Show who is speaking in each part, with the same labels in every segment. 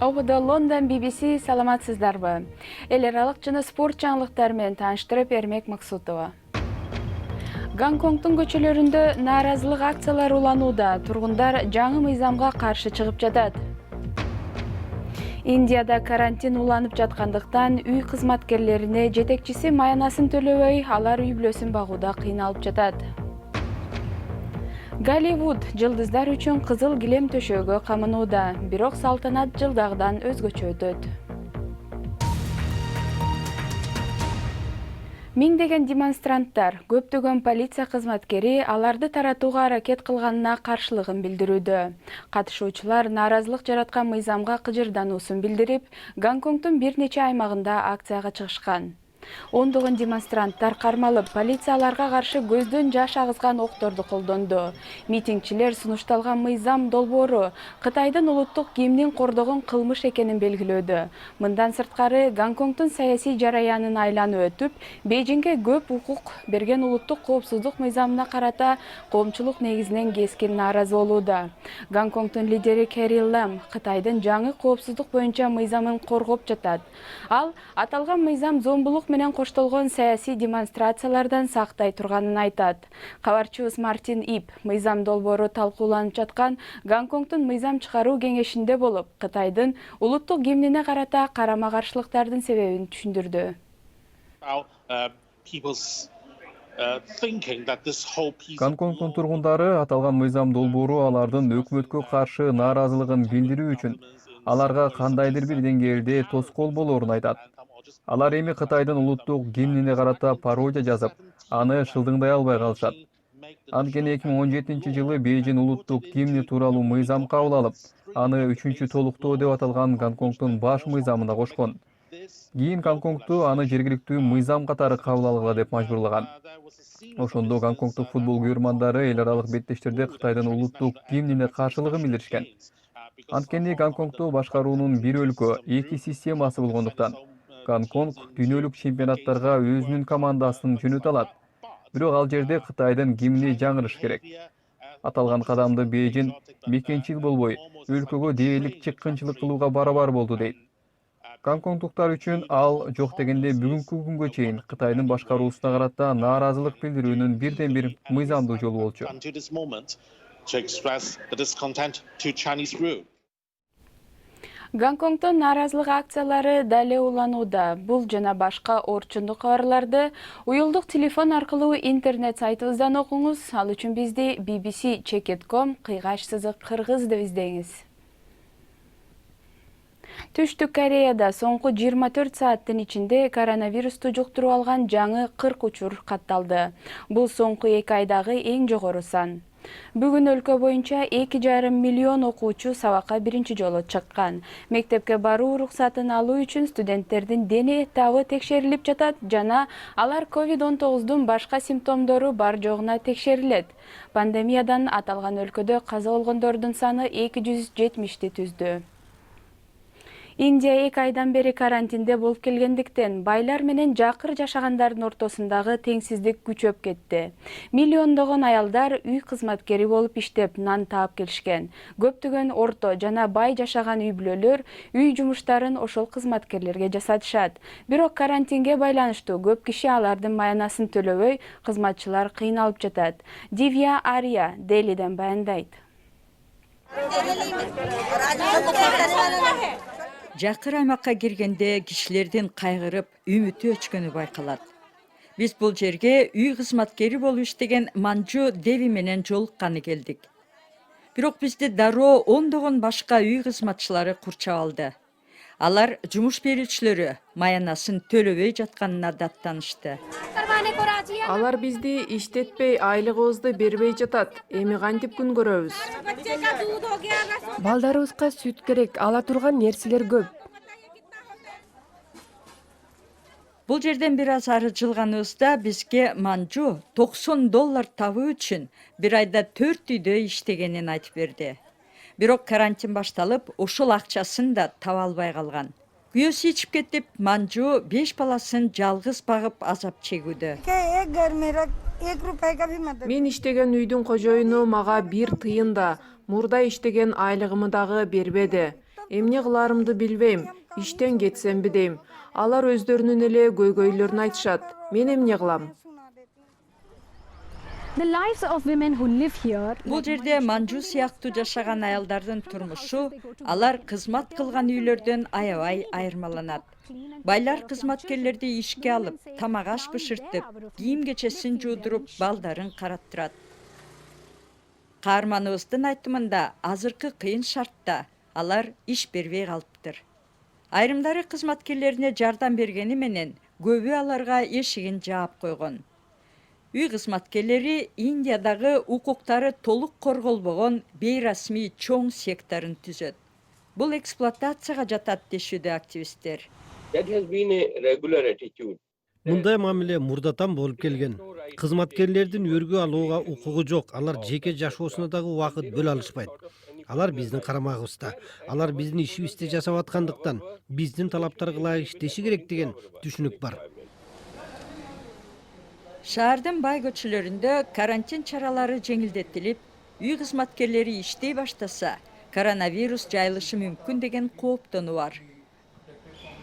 Speaker 1: Обыда Лондон BBC саламатсыздарбы. Эл аралык жана спорт жаңылыктары менен тааныштырып Эрмек Максутова. Гонконгдун көчөлөрүндө нааразылык акциялары уланууда. Тургундар жаңы мыйзамга каршы чыгып жатат. Индияда карантин уланып жаткандыктан үй кызматкерлерине жетекчиси маянасын төлөбөй, алар үй бүлөсүн багууда кыйналып жатат. Голливуд жылдыздар үчүн кызыл килем төшөөгө камынууда, бирок салтанат жылдагыдан өзгөчө өтөт. Миңдеген демонстранттар, көптөгөн полиция кызматкери аларды таратууга аракет кылганына каршылыгын билдирүүдө. Катышуучулар нааразылык жараткан мыйзамга кыжырдануусун билдирип, Гонконгдун бир нече аймагында акцияга чыгышкан. Ондогон демонстранттар кармалып, полицияларга каршы көздөн жаш агызган окторду колдонду. Митингчилер сунушталган мыйзам долбоору Кытайдын улуттук гимнин кордогон кылмыш экенин белгилөөдө. Мындан сырткары Гонконгдун саясий жараянын айланып өтүп, Бейжиңге көп укук берген улуттук коопсуздук мыйзамына карата коомчулук негизинен кескин нааразы болууда. Гонконгдун лидери Кэрри Лэм Кытайдын жаңы коопсуздук боюнча мыйзамын коргоп жатат. Ал аталган мыйзам зомбулук менен коштолгон саясий демонстрациялардан сактай турганын айтат. Кабарчыбыз Мартин Ип мыйзам долбоору талкууланып жаткан Гонконгдун мыйзам чыгаруу кеңешинде болуп, Кытайдын улуттук гимнине карата карама-каршылыктардын себебин түшүндүрдү.
Speaker 2: Гонконгдун тургундары аталган мыйзам долбоору алардын өкмөткө каршы нааразылыгын билдирүү үчүн аларга кандайдыр бир деңгээлде тоскоол болоорун айтат. Алар эми Кытайдын улуттук гимнине карата пародия жазып, аны шылдыңдай албай калышат. Анткени 2017-жылы Бейжиң улуттук гимни тууралуу мыйзам кабыл алып, аны 3-чү толуктоо деп аталган Гонконгдун баш мыйзамына кошкон. Кийин Гонконгду аны жергиликтүү мыйзам катары кабыл алгыла деп мажбурлаган. Ошондо Гонконгдук футбол күйөрмандары эл аралык беттештерде Кытайдын улуттук гимнине каршылыгын билдиришкен. Анткени Гонконгдо башкаруунун бир өлкө, эки системасы болгондуктан Гонконг дүйнөлүк чемпионаттарга өзүнүн командасын жөнөтө алат. Бирок ал жерде Кытайдын гимни жаңырыш керек. Аталган кадамды Бейжиң мекенчил болбой, өлкөгө дээрлик чыккынчылык кылууга барабар болду дейт. Гонконгдуктар үчүн ал жок дегенде бүгүнкү күнгө чейин Кытайдын башкаруусуна карата нааразылык билдирүүнүн бирден бир мыйзамдуу жолу болчу.
Speaker 1: Гонконгдун нааразылык акциялары дале уланууда. Бул жана башка орчундук кабарларды уюлдук телефон аркылуу интернет сайтыбыздан окуңуз. Ал үчүн бизди bbc.com/кыргыз деп издеңиз. Түштүк Кореяда соңку 24 сааттын ичинде коронавирусту жуктуруп алган жаңы 40 учур катталды. Бул соңку 2 айдагы эң жогору сан. Бүгүн өлкө боюнча 2,5 миллион окуучу сабакка биринчи жолу чыккан. Мектепке баруу уруксатын алуу үчүн студенттердин дене табы текшерилип жатат жана алар COVID-19 башка симптомдору бар жогуна текшерилет. Пандемиядан аталган өлкөдө каза болгондордун саны 270ти түздү. Индия 2 айдан бери карантинде болуп келгендиктен байлар менен жакыр жашагандардын ортосундагы теңсиздик күчөп кетти. Миллиондогон аялдар үй кызматкери болуп иштеп нан таап келишкен. Көптөгөн орто жана бай жашаган үй бүлөлөр үй жумуштарын ошол кызматкерлерге жасатышат. Бирок карантинге байланыштуу көп киши алардын маянасын төлөбөй, кызматчылар кыйналып жатат. Дивья Ария Делиден баяндайт.
Speaker 3: Жакыр аймакка киргенде кишилердин кайгырып, үмүтү өчкөнү байкалат. Биз бул жерге үй кызматкери болуп иштеген Манжу Деви менен жолукканы келдик. Бирок бизди дароо ондогон башка үй кызматчылары курчап алды. Алар жумуш берүүчүлөрү маянасын төлөбөй жатканына даттанышты.
Speaker 4: Алар бизди иштетпей, айлыгыбызды бербей жатат. Эми кантип күн көрөбүз? Балдарыбызга сүт керек, ала турган нерселер көп.
Speaker 3: Бул жерден бир аз ары жылганыбызда бизге Манжу $90 табуу үчүн бир айда 4 үйдө иштегенин айтып берди. Бирок карантин башталып, ошол акчасын да таба албай калган. Күйөөсү ичип кетип, Манжу 5 баласын жалгыз багып азап чегүүдө.
Speaker 4: Мен иштеген үйдүн кожоюну мага 1 тыйын да, мурда иштеген айлыгымы дагы бербеди. Эмне кыларымды билбейм, иштен кетсемби дейм. Алар өздөрүнүн эле көйгөйлөрүн айтышат. Мен эмне кылам?
Speaker 3: Бул жерде Манжу сыяктуу жашаган аялдардын турмушу алар кызмат кылган үйлөрдөн аябай айырмаланат. Байлар кызматкерлерди ишке алып, тамак аш бышыртып, кийим кечесин жуудуруп, балдарын караттырат. Каарманыбыздын айтымында азыркы кыйын шартта алар иш бербей калыптыр. Айрымдары кызматкерлерине жардам бергени менен көбү аларга эшигин жаап койгон. Үй кызматкерлери Индиядагы укуктары толук корголбогон бейрасмий чоң сектарын түзөт. Бул эксплуатацияга жатат дешүүдө активисттер.
Speaker 5: Мындай мамиле мурдатан болуп келген. Кызматкерлердин өргө алууга укугу жок. Алар жеке жашоосуна дагы убакыт бөлө алышпайт. Алар биздин карамагыбызда. Алар биздин ишибизди жасап аткандыктан биздин талаптарга ылайык иштеши керек деген түшүнүк бар.
Speaker 3: Шаардын бай көчөлөрүндө карантин чаралары жеңилдетилип, үй кызматкерлери иштей баштаса, коронавирус жайылышы мүмкүн деген кооптонуу бар.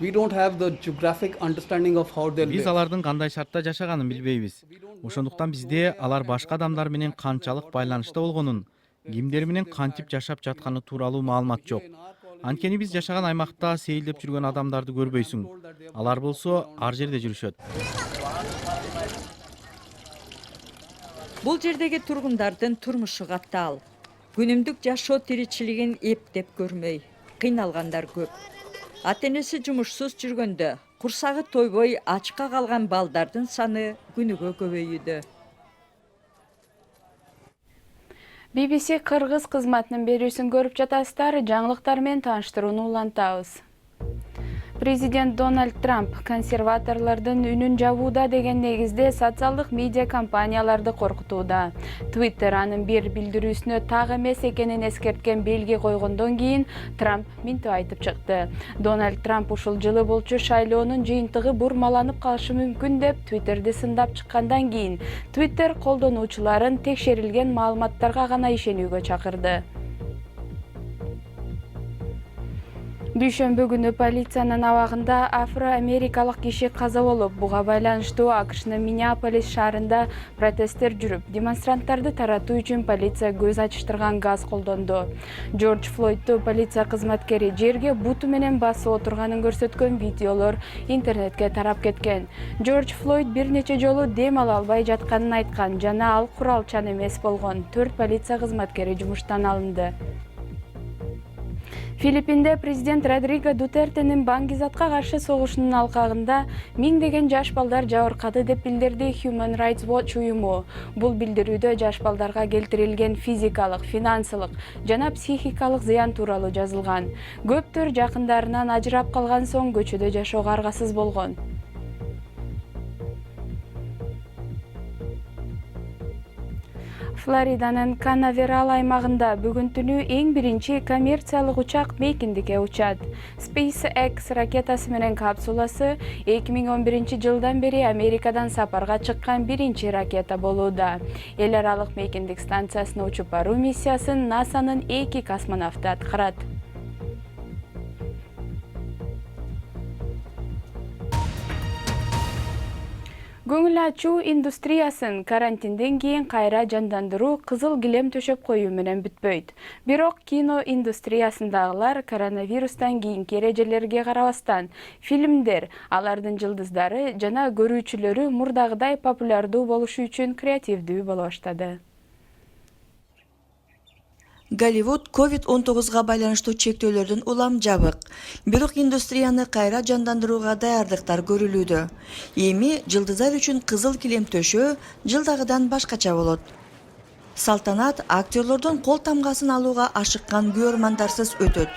Speaker 6: We don't have the geographic understanding of how they
Speaker 7: Биз
Speaker 6: live.
Speaker 7: алардын кандай шартта жашаганын билбейбиз. Ошондуктан бизде алар башка адамдар менен канчалык байланышта болгонун, кимдер менен кантип жашап жатканы тууралуу маалымат жок. Анткени биз жашаган аймакта сейилдеп жүргөн адамдарды көрбөйсүң. Алар болсо ар жерде жүрүшөт.
Speaker 3: Бул жердеги тургундардын турмушу катаал. Күнүмдүк жашоо тиричилигин эптеп көрмөй, кыйналгандар көп. Ата-энеси жумушсуз жүргөндө, курсагы тойбой ачка калган балдардын саны күнүгө көбөйүүдө.
Speaker 1: BBC Кыргыз кызматынын берүүсүн көрүп жатасыздар, жаңылыктар менен тааныштырууну улантабыз. Президент Дональд Трамп консерваторлордун үнүн жабууда деген негизде социалдык медиа компанияларды коркутууда. Twitter анын бир билдирүүсүнө так эмес экенин эскерткен белги койгондон кийин Трамп минтип айтып чыкты. Дональд Трамп ушул жылы болчу шайлоонун жыйынтыгы бурмаланып калышы мүмкүн деп Twitterди сындап чыккандан кийин Twitter колдонуучуларын текшерилген маалыматтарга гана ишенүүгө чакырды. Дүйшөмбү күнү полициянын абагында афро-америкалык киши каза болуп, буга байланыштуу АКШнын Миннеаполис шаарында протесттер жүрүп, демонстранттарды таратуу үчүн полиция көз ачыштырган газ колдонду. Джордж Флойдду полиция кызматкери жерге буту менен басып отурганын көрсөткөн видеолор интернетке тарап кеткен. Джордж Флойд бир нече жолу дем ала албай жатканын айткан жана ал куралчан эмес болгон. 4 полиция кызматкери жумуштан алынды. Филиппинде президент Родриго Дутертенин баңгизатка каршы согушунун алкагында миңдеген жаш балдар жабыркады деп билдирди Human Rights Watch уюму. Бул билдирүүдө жаш балдарга келтирилген физикалык, финансылык жана психикалык зыян тууралуу жазылган. Көптөр жакындарынан ажырап калган соң көчөдө жашоого аргасыз болгон. Флориданын Канаверал аймагында бүгүн түнү эң биринчи коммерциялык учак Мейкиндикке учат. SpaceX ракетасы менен капсуласы 2011 жылдан бери Америкадан сапарга чыккан биринчи ракета болууда. Эл аралык Мейкиндик станциясына учуп баруу миссиясын НАСАнын 2 космонавту аткарат. Көңүл ачуу индустриясын карантинден кийин кайра жандандыруу кызыл килем төшөп коюу менен бүтпөйт. Бирок кино индустриясындагылар коронавирустан кийинки эрежелерге карабастан фильмдер, алардын жылдыздары жана көрүүчүлөрү мурдагыдай популярдуу болушу үчүн креативдүү боло баштады.
Speaker 8: Голливуд COVID-19 байланыштуу чектөөлөрдөн улам жабык. Бирок индустрияны кайра жандандырууга даярдыктар көрүлүүдө. Эми жылдыздар үчүн кызыл килем төшөө жылдагыдан башкача болот. Салтанат актерлордон кол тамгасын алууга ашыккан көрөрмандарсыз өтөт.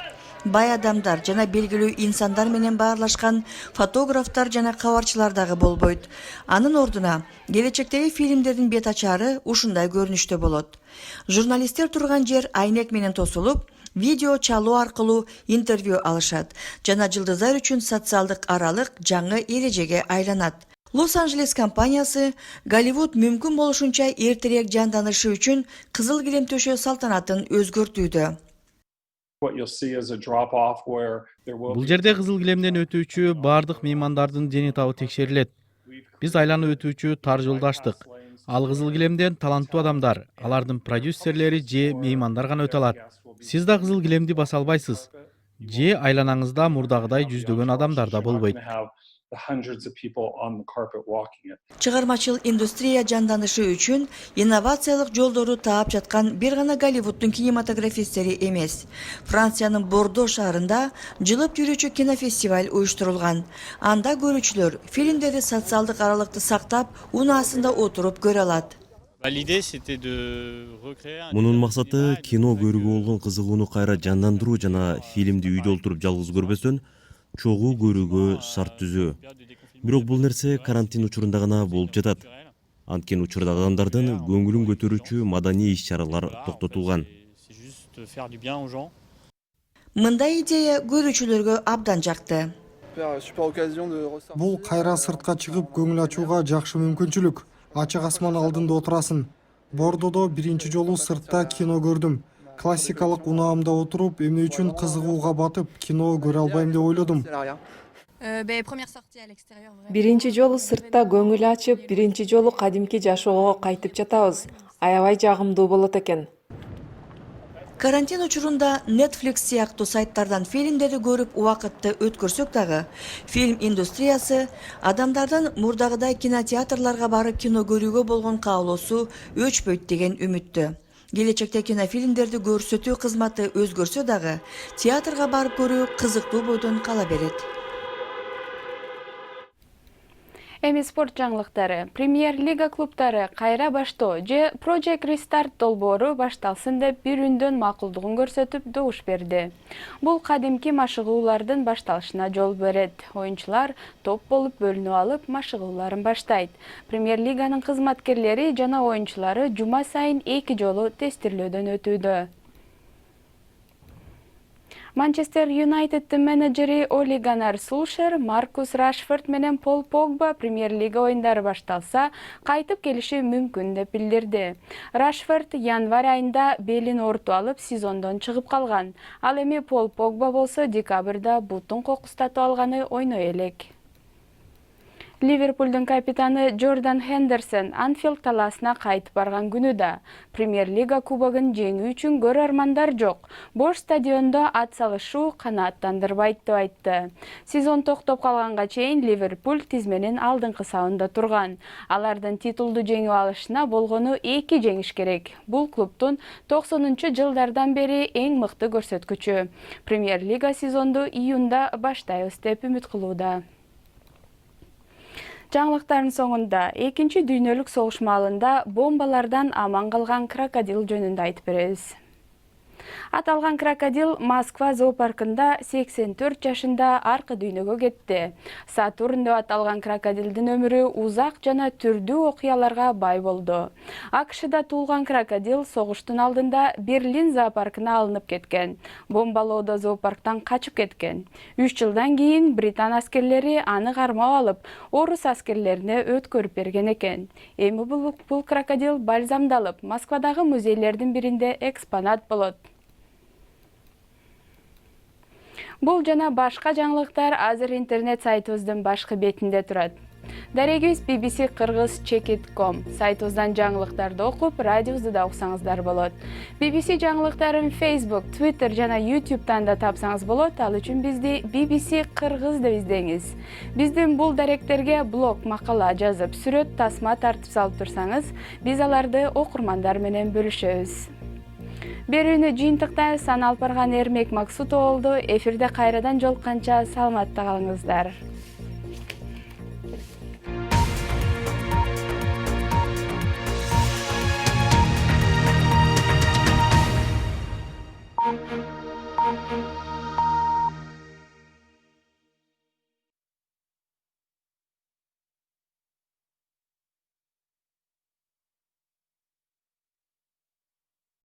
Speaker 8: Бай адамдар жана белгилүү инсандар менен баарлашкан фотографтар жана кабарчылар дагы болбойт. Анын ордуна келечектеги фильмдердин бет ачары ушундай көрүнүштө болот. Журналисттер турган жер айнек менен тосулуп, видео чалуу аркылуу интервью алышат жана жылдыздар үчүн социалдык аралык жаңы эрежеге айланат. Лос-Анджелес компаниясы Голливуд мүмкүн болушунча эртерээк жанданышы үчүн кызыл килем төшөө салтанатын өзгөртүүдө.
Speaker 9: what you'll see is a drop off where there will
Speaker 7: Бул
Speaker 9: be
Speaker 7: жерде кызыл килемден өтүүчү бардык меймандардын дени табы текшерилет. Биз айланып өтүүчү тар жолду ачтык. Ал кызыл килемден таланттуу адамдар, алардын продюсерлери же меймандар гана өтө алат. Сиз да кызыл килемди баса албайсыз. Же айланаңызда мурдагыдай жүздөгөн адамдар да болбойт.
Speaker 9: the hundreds of people on the carpet walking it.
Speaker 8: Чыгармачыл индустрия жанданышы үчүн инновациялык жолдору таап жаткан бир гана Голливуддун кинематографисттери эмес. Франциянын Бордо шаарында жылып жүрүүчү кинофестиваль уюштурулган. Анда көрүүчүлөр фильмдерди социалдык аралыкты сактап, унаасында отуруп көрө алат.
Speaker 10: Мунун максаты кино көрүүгө болгон кызыгууну кайра жандандыруу жана фильмди үйдө отуруп жалгыз көрбөстөн чогуу көрүүгө шарт түзүү. Бирок бул нерсе карантин учурунда гана болуп жатат. Анткени учурда адамдардын көңүлүн көтөрүүчү маданий иш-чаралар токтотулган.
Speaker 8: Мындай идея көрүүчүлөргө абдан жакты.
Speaker 11: Бул кайра сыртка чыгып көңүл ачууга жакшы мүмкүнчүлүк. Ачык асман алдында отурасың. Бордодо биринчи жолу сыртта кино көрдүм. Классикалык унаамда отуруп, эмне үчүн кызыгууга батып, кино көрө албайм деп ойлодум.
Speaker 4: Биринчи жолу сыртта көңүл ачып, биринчи жолу кадимки жашоого кайтып жатабыз. Аябай жагымдуу болот экен.
Speaker 8: Карантин учурунда Netflix сыяктуу сайттардан фильмдерди көрүп убакытты өткөрсөк дагы, фильм индустриясы адамдардын мурдагыдай кинотеатрларга барып кино көрүүгө болгон каалоосу өчпөйт деген үмүттө. Келечекте кинофильмдерди көрсөтүү кызматы өзгөрсө дагы, театрга барып көрүү кызыктуу бойдон кала берет.
Speaker 1: Эми спорт жаңылыктары. Премьер-лига клубтары кайра баштоо же Project Restart долбоору башталсын деп бир үндөн макулдугун көрсөтүп добуш берди. Бул кадимки машыгуулардын башталышына жол берет. Оюнчулар топ болуп бөлүнүп алып, машыгууларын баштайт. Премьер-лиганын кызматкерлери жана оюнчулары жума сайын 2 жолу тестирлөөдөн өтүүдө. Манчестер Юнайтеддин менеджери Оли Ганнар Сулшер, Маркус Рашфорд менен Пол Погба премьер-лига оюндары башталса, кайтып келиши мүмкүн деп билдирди. Рашфорд январь айында белин оорутуп алып, сезондон чыгып калган. Ал эми Пол Погба болсо декабрда бутун кокустатып алганы ойной элек. Ливерпулдун капитаны Джордан Хендерсон Анфилд талаасына кайтып барган күнү да Премьер-лига кубогун жеңүү үчүн көрөр армандар жок. Бош стадиондо ат салышуу канааттандырбайт деп айтты. Сезон токтоп калганга чейин Ливерпуль тизменин алдыңкы сабында турган. Алардын титулду жеңип алышына болгону 2 жеңиш керек. Бул клубтун 90-жылдардан бери эң мыкты көрсөткүчү. Премьер-лига сезонду июнда баштайбыз деп үмүт кылууда. Жаңылыктардын соңунда 2-нчи дүйнөлүк согуш маалында бомбалардан аман калган крокодил жөнүндө айтып беребиз. Аталган крокодил Москва зоопаркында 84 жашында аркы дүйнөгө кетти. Сатурн деп аталган крокодилдин өмүрү узак жана түрдүү окуяларга бай болду. АКШда туулган крокодил согуштун алдында Берлин зоопаркына алынып кеткен. Бомбалоодо зоопарктан качып кеткен. 3 жылдан кийин Британ аскерлери аны кармап алып, орус аскерлерине өткөрүп берген экен. Эми бул крокодил бальзамдалып, Москвадагы музейлердин биринде экспонат болот. Бул жана башка жаңылыктар азыр интернет сайтыбыздын башкы бетинде турат. Дарегибиз BBC Кыргыз Check.com сайтыбыздан жаңылыктарды окуп, радиобузду да уксаңыздар болот. BBC жаңылыктарын Facebook, Twitter жана YouTube'дан да тапсаңыз болот. Ал үчүн бизди BBC Кыргыз деп издеңиз. Биздин бул даректерге блог, макала жазып, сүрөт, тасма тартып салып турсаңыз, биз аларды окурмандар менен бөлүшөбүз. Берүүнү жыйынтыкта Сан Алпарган Эрмек Максутов болду. Эфирде кайрадан жолукканча саламатта калыңыздар.